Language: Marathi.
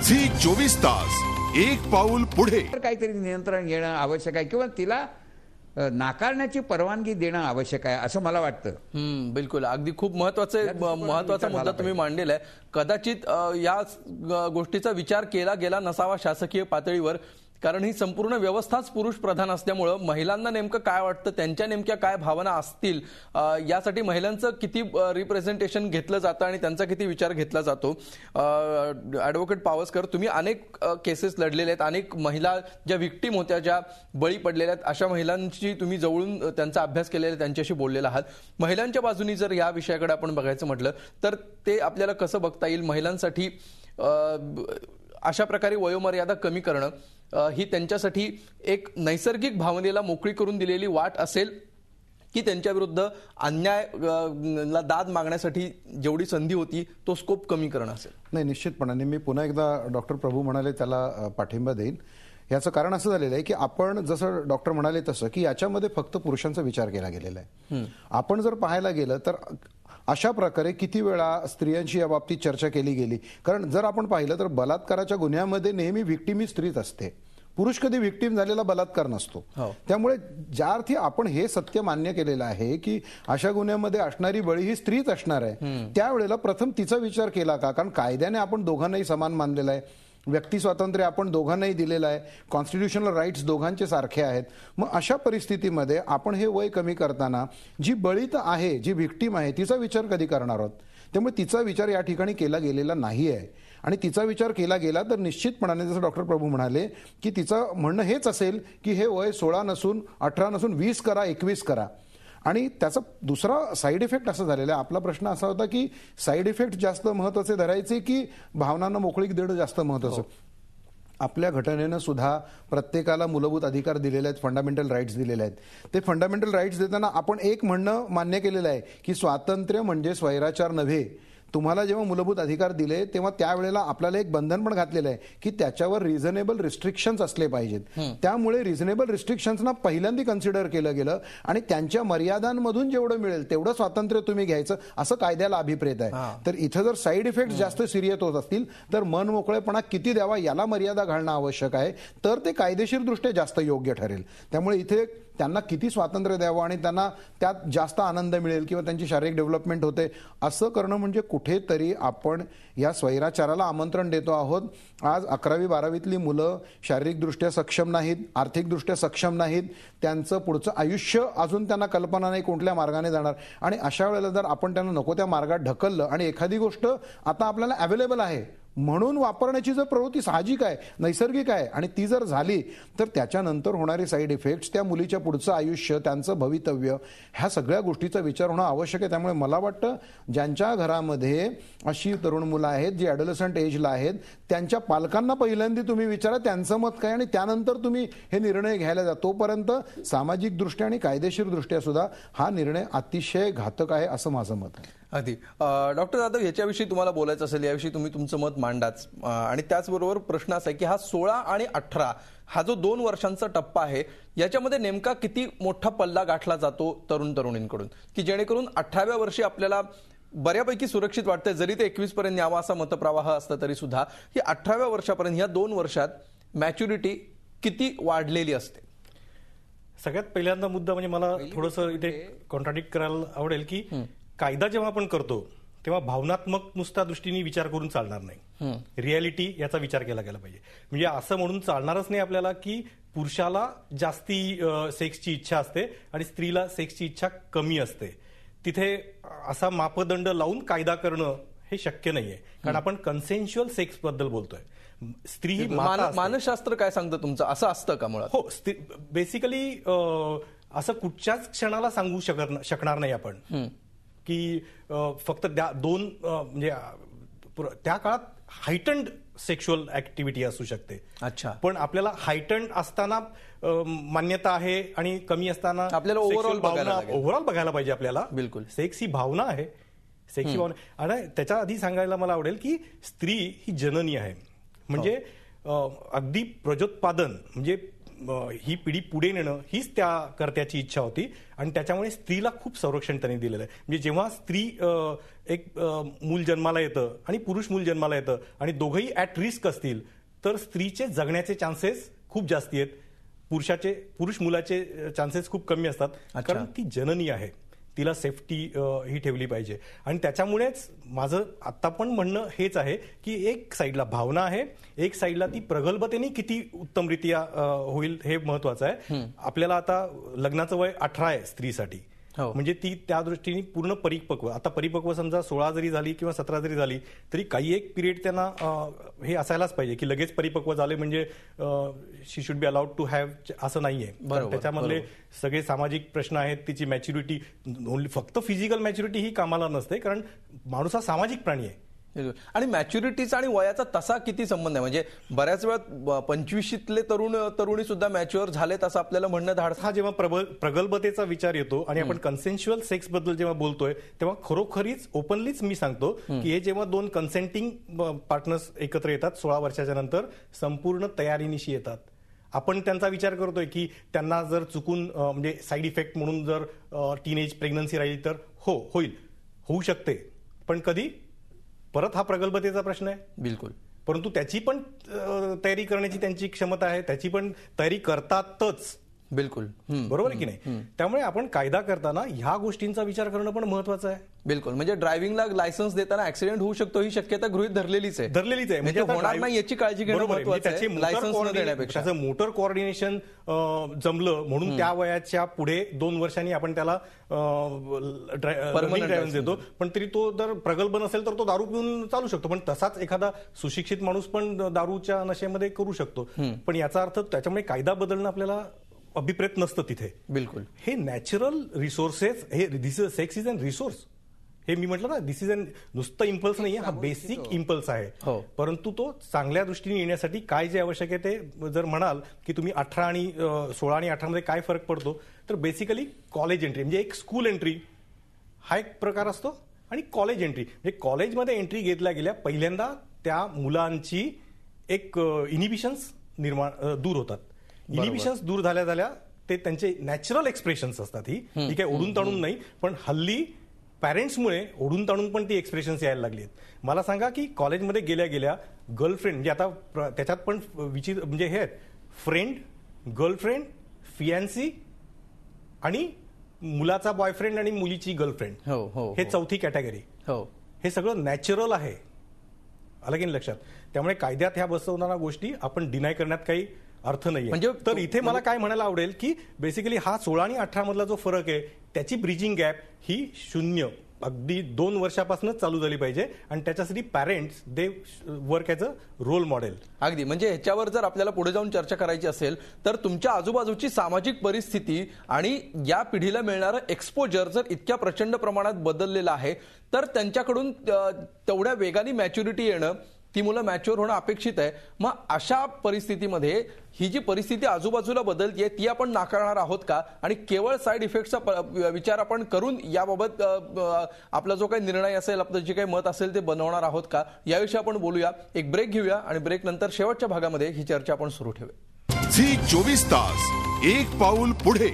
झी 24 तास एक पाऊल पुढे. काहीतरी नियंत्रण घेणं आवश्यक आहे किंवा तिला नाकारण्याची परवानगी देणं आवश्यक आहे असं मला वाटतं. बिलकुल, अगदी खूप महत्वाचा मुद्दा तुम्ही मांडलेला आहे. कदाचित या गोष्टीचा विचार केला गेला नसावा शासकीय पातळीवर, कारण ही संपूर्ण व्यवस्थाच पुरुष प्रधान असल्यामुळे महिलांना नेमकं काय वाटतं, त्यांच्या नेमक्या काय भावना असतील, यासाठी महिलांचं किती रिप्रेझेंटेशन घेतलं जातं आणि त्यांचा किती विचार घेतला जातो. ॲडव्होकेट पावसकर, तुम्ही अनेक केसेस लढलेले आहेत, अनेक महिला ज्या विक्टीम होत्या, ज्या बळी पडलेल्या आहेत, अशा महिलांची तुम्ही जवळून त्यांचा अभ्यास केलेला आहे, त्यांच्याशी बोललेला आहात. महिलांच्या बाजूनी जर या विषयाकडे आपण बघायचं म्हटलं तर ते आपल्याला कसं बघता येईल? महिलांसाठी अशा प्रकारे वयोमर्यादा कमी करणं ही त्यांच्यासाठी एक नैसर्गिक भावनेला मोकळी करून दिलेली वाट असेल, की त्यांच्या विरुद्ध अन्यायला दाद मागण्यासाठी जेवढी संधी होती तो स्कोप कमी करणं असेल? नाही, निश्चितपणाने मी पुन्हा एकदा डॉक्टर प्रभू म्हणाले त्याला पाठिंबा देईन. याचं कारण असं झालेलं आहे की आपण जसं डॉक्टर म्हणाले तसं की याच्यामध्ये फक्त पुरुषांचा विचार केला गेलेला आहे. आपण जर पाहायला गेलं तर अशा प्रकारे किती वेळा स्त्रियांची या बाबतीत चर्चा केली गेली. कारण जर आपण पाहिलं तर बलात्काराच्या गुन्ह्यामध्ये नेहमी व्हिक्टिम ही स्त्रीच असते, पुरुष कधी व्हिक्टिम झालेला बलात्कार नसतो. त्यामुळे ज्या अर्थी आपण हे सत्य मान्य केलेलं आहे की अशा गुन्ह्यामध्ये असणारी बळी ही स्त्रीच असणार आहे, त्यावेळेला प्रथम तिचा विचार केला का? कारण कायद्याने आपण दोघांनाही समान मानलेलं आहे, व्यक्ती स्वातंत्र्य आपण दोघांनाही दिलेलं आहे, कॉन्स्टिट्यूशनल राईट्स दोघांचे सारखे आहेत. मग अशा परिस्थितीमध्ये आपण हे वय कमी करताना जी बळीत आहे, जी व्हिक्टीम आहे, तिचा विचार कधी करणार आहोत? त्यामुळे तिचा विचार या ठिकाणी केला गेलेला नाही आहे. आणि तिचा विचार केला गेला तर निश्चितपणाने जसं डॉक्टर प्रभू म्हणाले की तिचं म्हणणं हेच असेल की हे वय 16 नसून 18 नसून 20 करा, 21 करा. आणि त्याचा दुसरा साईड इफेक्ट असा झालेला आहे. आपला प्रश्न असा होता की साईड इफेक्ट जास्त महत्वाचे धरायचे की भावनांना मोकळीक देणं जास्त महत्वाचं? आपल्या घटनेनं सुद्धा प्रत्येकाला मूलभूत अधिकार दिलेले आहेत, फंडामेंटल राईट्स दिलेले आहेत. ते फंडामेंटल राईट्स देताना आपण एक म्हणणं मान्य केलेलं आहे की स्वातंत्र्य म्हणजे स्वैराचार नव्हे. तुम्हाला जेव्हा मूलभूत अधिकार दिले तेव्हा त्यावेळेला आपल्याला एक बंधन पण घातलेलं आहे की त्याच्यावर रिझनेबल रिस्ट्रिक्शन्स असले पाहिजेत. त्यामुळे रिझनेबल रिस्ट्रिक्शन्सना पहिल्यांदा कन्सिडर केलं गेलं आणि त्यांच्या मर्यादांमधून जेवढं मिळेल तेवढं स्वातंत्र्य तुम्ही घ्यायचं असं कायद्याला अभिप्रेत आहे. तर इथं जर साईड इफेक्ट जास्त सिरियस होत असतील तर मन मोकळेपणा किती द्यावा याला मर्यादा घालणं आवश्यक आहे, तर ते कायदेशीरदृष्ट्या जास्त योग्य ठरेल. त्यामुळे इथे त्यांना किती स्वातंत्र्य द्यावं आणि त्यांना त्यात जास्त आनंद मिळेल किंवा त्यांची शारीरिक डेव्हलपमेंट होते असं करणं म्हणजे कुठेतरी आपण या स्वैराचाराला आमंत्रण देतो आहोत. आज 11वी 12वीतली मुलं शारीरिकदृष्ट्या सक्षम नाहीत, आर्थिकदृष्ट्या सक्षम नाहीत, त्यांचं पुढचं आयुष्य अजून त्यांना कल्पना नाही कोणत्या मार्गाने जाणार. आणि अशा वेळेला जर आपण त्यांना नको त्या मार्गात ढकललं आणि एखादी गोष्ट आता आपल्याला अवेलेबल आहे म्हणून वापरण्याची जर प्रवृत्ती साहजिक आहे, नैसर्गिक आहे आणि ती जर झाली तर त्याच्यानंतर होणारे साईड इफेक्ट्स, त्या मुलीच्या पुढचं आयुष्य, त्यांचं भवितव्य, ह्या सगळ्या गोष्टीचा विचार होणं आवश्यक आहे. त्यामुळे मला वाटतं ज्यांच्या घरामध्ये अशी तरुण मुलं आहेत जी ॲडोलसंट एजला आहेत त्यांच्या पालकांना पहिल्यांदा तुम्ही विचारा त्यांचं मत काय आणि त्यानंतर तुम्ही हे निर्णय घ्यायला जा. तोपर्यंत सामाजिकदृष्ट्या आणि कायदेशीरदृष्ट्या सुद्धा हा निर्णय अतिशय घातक आहे असं माझं मत आहे. अगदी. डॉक्टर जाधव, याच्याविषयी तुम्हाला बोलायचं असेल, याविषयी तुम्ही तुमचं मत मांडाच. आणि त्याचबरोबर प्रश्न असा आहे की हा 16 आणि 18 हा जो 2 वर्षांचा टप्पा आहे याच्यामध्ये नेमका किती मोठा पल्ला गाठला जातो तरुणींकडून, की जेणेकरून 18व्या वर्षी आपल्याला बऱ्यापैकी सुरक्षित वाटतंय, जरी ते 21 पर्यंत यावा असा मतप्रवाह असला तरी सुद्धा ही 18व्या वर्षापर्यंत, या 2 वर्षात मॅच्युरिटी किती वाढलेली असते? सगळ्यात पहिल्यांदा मुद्दा म्हणजे मला थोडंसं इथे कॉन्ट्राडिक्ट करायला आवडेल की कायदा जेव्हा आपण करतो तेव्हा भावनात्मक नुसत्या दृष्टीने विचार करून चालणार नाही, रियालिटी याचा विचार केला गेला पाहिजे. म्हणजे असं म्हणून चालणारच नाही आपल्याला की पुरुषाला जास्ती सेक्सची इच्छा असते आणि स्त्रीला सेक्सची इच्छा कमी असते. तिथे असा मापदंड लावून कायदा करणं हे शक्य नाहीये, कारण आपण कन्सेन्शुअल सेक्स बद्दल बोलतोय. स्त्री ही मानसशास्त्र काय सांगतं तुमचं, असं असतं का मुळात? हो, बेसिकली असं कुठच्याच क्षणाला सांगू शकणार नाही आपण की फक्त दोन म्हणजे त्या काळात हायटंड सेक्शुअल ऍक्टिव्हिटी असू शकते. अच्छा. पण आपल्याला हायटंड असताना मान्यता आहे आणि कमी असताना आपल्याला ओव्हरऑल बघायला पाहिजे. आपल्याला बिलकुल सेक्स ही भावना आहे, सेक्स ही भावना. आणि त्याच्या आधी सांगायला मला आवडेल की स्त्री ही जननी आहे. म्हणजे अगदी प्रजोत्पादन म्हणजे ही पिढी पुढे नेणं हीच त्या कर्त्याची इच्छा होती आणि त्याच्यामुळे स्त्रीला खूप संरक्षण त्यांनी दिलेलं आहे. म्हणजे जेव्हा स्त्री एक मूल जन्माला येतं आणि पुरुष मूल जन्माला येतं आणि दोघंही ॲट रिस्क असतील तर स्त्रीचे जगण्याचे चान्सेस खूप जास्ती आहेत. पुरुष मुलाचे चान्सेस खूप कमी असतात, कारण ती जननी आहे, तिला सेफ्टी ही ठेवली पाहिजे. आणि त्याच्यामुळेच माझं आत्ता पण म्हणणं हेच आहे की एक साईडला भावना आहे, एक साईडला ती प्रगल्भतेने किती उत्तमरित्या होईल हे महत्वाचं आहे. आपल्याला आता लग्नाचं वय 18 आहे स्त्रीसाठी, म्हणजे ती त्या दृष्टीने पूर्ण परिपक्व. आता परिपक्व समजा 16 जरी झाली किंवा 17 जरी झाली तरी काही एक पिरियड त्यांना हे असायलाच पाहिजे की लगेच परिपक्व झाले म्हणजे she should be allowed to have, असं नाहीये. त्याच्यामधले सगळे सामाजिक प्रश्न आहेत, तिची मॅच्युरिटी, फक्त फिजिकल मॅच्युरिटी ही कामाला नसते, कारण माणूस हा सामाजिक प्राणी आहे. आणि मॅच्युरिटीचा आणि वयाचा तसा किती संबंध आहे? म्हणजे बऱ्याच वेळा 25शीतले तरुणी सुद्धा मॅच्युअर झालेत असं आपल्याला म्हणणं धाडस. हा जेव्हा प्रगल्भतेचा विचार येतो आणि आपण कन्सेन्शुअल सेक्स बद्दल जेव्हा बोलतोय तेव्हा खरोखरीच ओपनलीच मी सांगतो की हे जेव्हा दोन कन्सेंटिंग पार्टनर्स एकत्र येतात 16 वर्षाच्या नंतर, संपूर्ण तयारीनिशी येतात. आपण त्यांचा विचार करतोय की त्यांना जर चुकून म्हणजे साईड इफेक्ट म्हणून जर टीनेज प्रेग्नन्सी राहिली तर होऊ शकते, पण कधी परत हा प्रगल्भतेचा प्रश्न आहे. बिलकुल. परंतु त्याची पण तयारी करण्याची त्यांची क्षमता आहे, त्याची पण तयारी करतातच. बिलकुल. बरोबर आहे की नाही? त्यामुळे आपण कायदा करताना ह्या गोष्टींचा विचार करणं पण महत्वाचं आहे. बिलकुल. म्हणजे ड्रायव्हिंगला लायसन्स देताना ऍक्सिडेंट होऊ शकतो ही शक्यता गृहीत धरलेलीच आहे. म्हणजे होणार नाही याची काळजी घेणं महत्वाचं आहे, लायसन्स न देण्यापेक्षा. त्याचं मोटर कोऑर्डिनेशन जमलं म्हणून त्या वयाच्या पुढे 2 वर्षांनी आपण त्याला ड्रायव्हिंग देतो, पण तरी तो जर प्रगल्भ नसेल तर तो दारू पिऊन चालू शकतो. पण तसाच एखादा सुशिक्षित माणूस पण दारूच्या नशेमध्ये करू शकतो. पण याचा अर्थ त्याच्यामुळे कायदा बदलणं आपल्याला अभिप्रेत नसतं तिथे. बिलकुल. हे नॅचरल रिसोर्सेस, हे this is sex is an resource. हे मी म्हटलं ना, दिस इज अन नुसतं इम्पल्स नाही, हा बेसिक इम्पल्स आहे. परंतु तो चांगल्या दृष्टीने येण्यासाठी काय जे आवश्यक आहे ते जर म्हणाल की तुम्ही 18 आणि 16 आणि 18 मध्ये काय फरक पडतो, तर बेसिकली कॉलेज एंट्री म्हणजे एक स्कूल एंट्री हा एक प्रकार असतो आणि कॉलेज एंट्री म्हणजे कॉलेजमध्ये एंट्री घेतल्या गेल्या पहिल्यांदा त्या मुलांची एक इनिबिशन्स दूर होतात. इनिबिशन्स दूर झाल्या ते त्यांचे नॅचरल एक्सप्रेशन्स असतात. ही काही ओढून ताणून नाही, पण हल्ली पॅरेंट्समुळे ओढून ताणून पण ती एक्सप्रेशन्स यायला लागली आहेत. मला सांगा की कॉलेजमध्ये गेल्या गर्लफ्रेंड म्हणजे आता त्याच्यात पण विचित्र म्हणजे हे आहेत फ्रेंड, गर्लफ्रेंड, फियांसी आणि मुलाचा बॉयफ्रेंड आणि मुलीची गर्लफ्रेंड, हे चौथी कॅटेगरी. हे सगळं नॅचरल आहे, आलं की लक्षात? त्यामुळे कायद्यात ह्या बसवणाऱ्या गोष्टी आपण डिनाय करण्यात काही अर्थ नाहीये. म्हणजे तर इथे मला काय म्हणायला आवडेल की बेसिकली हा 16 आणि 18 मधला जो फरक आहे त्याची ब्रिजिंग गॅप ही 0 अगदी 2 वर्षापासूनच चालू झाली पाहिजे आणि त्याच्यासाठी parents they work as a role model. अगदी. म्हणजे ह्याच्यावर जर आपल्याला पुढे जाऊन चर्चा करायची असेल तर तुमच्या आजूबाजूची सामाजिक परिस्थिती आणि या पिढीला मिळणारं एक्सपोजर जर इतक्या प्रचंड प्रमाणात बदललेलं आहे तर त्यांच्याकडून तेवढ्या वेगाने मॅच्युरिटी येणं, ती मुलं मॅच्युअर होणं अपेक्षित आहे. मग अशा परिस्थितीमध्ये ही जी परिस्थिती आजूबाजूला बदलतीये ती आपण नाकारणार आहोत का? आणि केवळ साईड इफेक्टचा विचार आपण करून याबाबत आपला जो काही निर्णय असेल, आपलं जे काही मत असेल ते बनवणार आहोत का? याविषयी आपण बोलूया. एक ब्रेक घेऊया आणि ब्रेक नंतर शेवटच्या भागामध्ये ही चर्चा आपण सुरू ठेवूया. झी 24 तास, एक पाऊल पुढे.